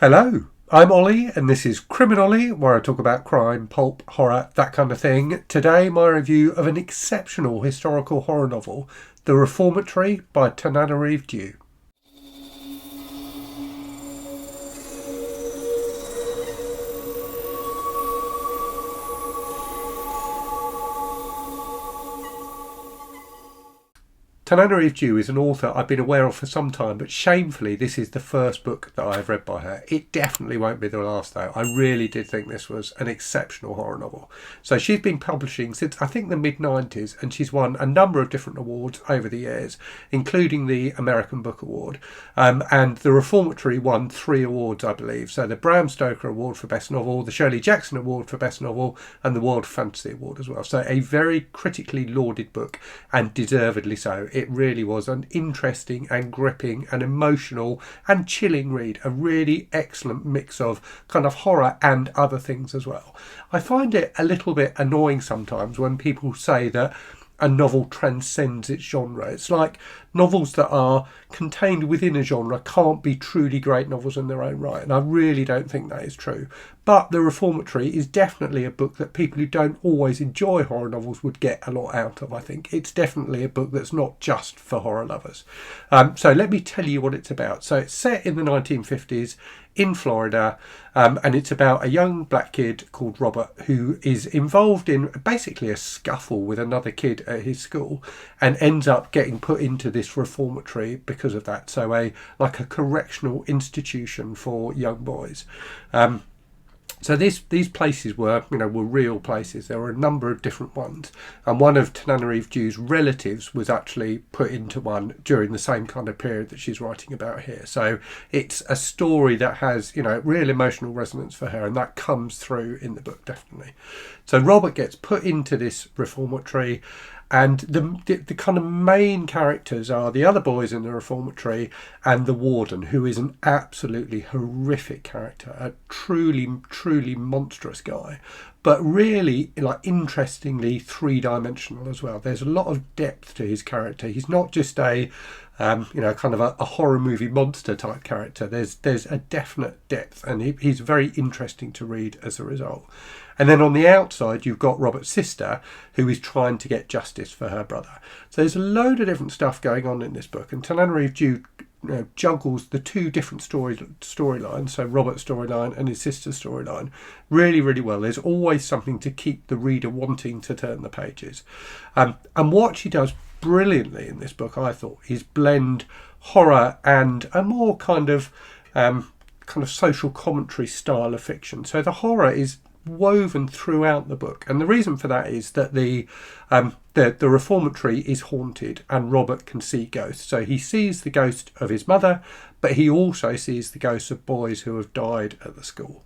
Hello, I'm Ollie and this is CriminOlly, where I talk about crime, pulp, horror, that kind of thing. Today my review of an exceptional historical horror novel, The Reformatory by Tananarive Due. Tananarive Due is an author I've been aware of for some time, but shamefully this is the first book that I have read by her. It definitely won't be the last though. I really did think this was an exceptional horror novel. So she's been publishing since I think the mid-90s, and she's won a number of different awards over the years, including the American Book Award. And The Reformatory won 3 awards, I believe. So the Bram Stoker Award for Best Novel, the Shirley Jackson Award for Best Novel, and the World Fantasy Award as well. So a very critically lauded book, and deservedly so. It really was an interesting and gripping and emotional and chilling read. A really excellent mix of kind of horror and other things as well. I find it a little bit annoying sometimes when people say that a novel transcends its genre. It's like novels that are contained within a genre can't be truly great novels in their own right, and I really don't think that is true. But The Reformatory is definitely a book that people who don't always enjoy horror novels would get a lot out of, I think. It's definitely a book that's not just for horror lovers. So let me tell you what it's about. So it's set in the 1950s in Florida, and it's about a young black kid called Robert who is involved in basically a scuffle with another kid at his school and ends up getting put into this reformatory because of that. So like a correctional institution for young boys. So these places were real places. There were a number of different ones, and one of Tananarive Due's relatives was actually put into one during the same kind of period that she's writing about here. So it's a story that has real emotional resonance for her, and that comes through in the book definitely. So Robert gets put into this reformatory, and the kind of main characters are the other boys in the reformatory and the warden, who is an absolutely horrific character, a truly monstrous guy, but really interestingly three-dimensional as well. There's a lot of depth to his character. He's not just a kind of a horror movie monster type character. There's a definite depth, and he's very interesting to read as a result. And then on the outside, you've got Robert's sister, who is trying to get justice for her brother. So there's a load of different stuff going on in this book, and Tananarive Due juggles the two different storylines, so Robert's storyline and his sister's storyline, really, really well. There's always something to keep the reader wanting to turn the pages. And what she does brilliantly in this book, I thought, is blend horror and a more kind of social commentary style of fiction. So the horror is woven throughout the book, and the reason for that is that the reformatory is haunted and Robert can see ghosts. So he sees the ghost of his mother, but he also sees the ghosts of boys who have died at the school.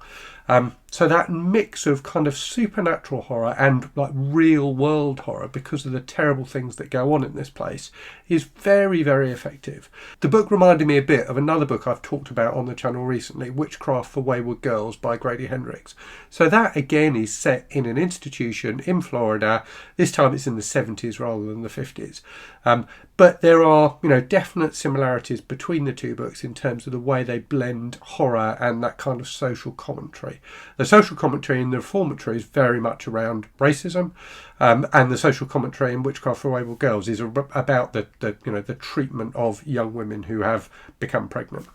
So that mix of kind of supernatural horror and like real world horror, because of the terrible things that go on in this place, is very, very effective. The book reminded me a bit of another book I've talked about on the channel recently, Witchcraft for Wayward Girls by Grady Hendrix. So that again is set in an institution in Florida. This time it's in the 70s rather than the 50s. But there are, definite similarities between the two books in terms of the way they blend horror and that kind of social commentary. The social commentary in The Reformatory is very much around racism, and the social commentary in Witchcraft for Wayward Girls is about the treatment of young women who have become pregnant.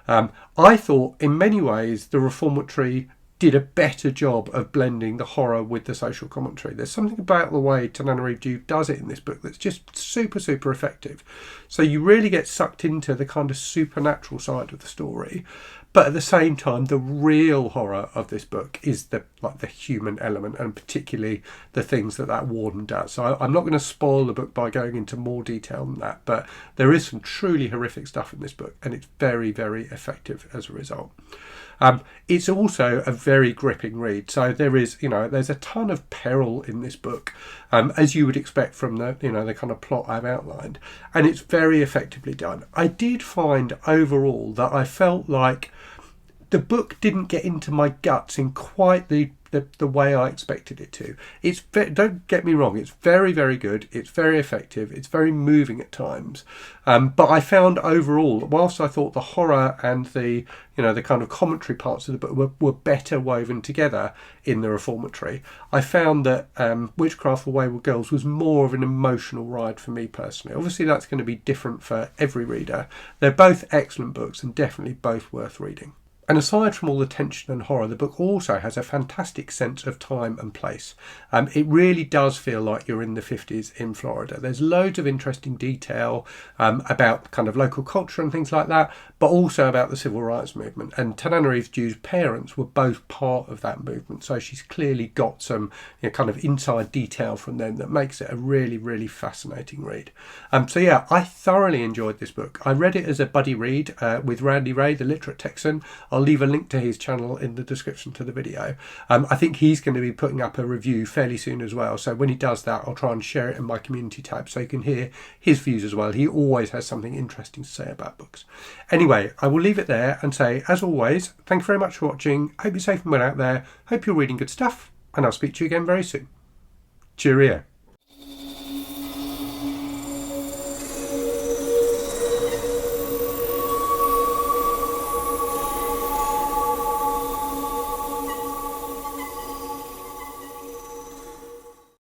I thought, in many ways, The Reformatory did a better job of blending the horror with the social commentary. There's something about the way Tananarive Due does it in this book that's just super, super effective. So you really get sucked into the kind of supernatural side of the story, but at the same time, the real horror of this book is the human element, and particularly the things that warden does. So I'm not going to spoil the book by going into more detail than that, but there is some truly horrific stuff in this book, and it's very, very effective as a result. It's also a very gripping read. So there's a ton of peril in this book, as you would expect from the kind of plot I've outlined, and it's very effectively done. I did find overall that I felt like the book didn't get into my guts in quite the the way I expected it to. Don't get me wrong, it's very, very good. It's very effective. It's very moving at times. But I found overall, whilst I thought the horror and the kind of commentary parts of the book were better woven together in the Reformatory, I found that Witchcraft for Wayward Girls was more of an emotional ride for me personally. Obviously, that's going to be different for every reader. They're both excellent books and definitely both worth reading. And aside from all the tension and horror, the book also has a fantastic sense of time and place. It really does feel like you're in the 50s in Florida. There's loads of interesting detail about kind of local culture and things like that, but also about the civil rights movement. And Tananarive Due's parents were both part of that movement, so she's clearly got some kind of inside detail from them that makes it a really, really fascinating read. So yeah, I thoroughly enjoyed this book. I read it as a buddy read with Randy Ray, the literate Texan. I'll leave a link to his channel in the description to the video. I think he's going to be putting up a review fairly soon as well, so when he does that I'll try and share it in my community tab so you can hear his views as well. He always has something interesting to say about books. Anyway, I will leave it there and say, as always, thank you very much for watching. Hope you're safe and well out there. Hope you're reading good stuff, and I'll speak to you again very soon. Cheerio.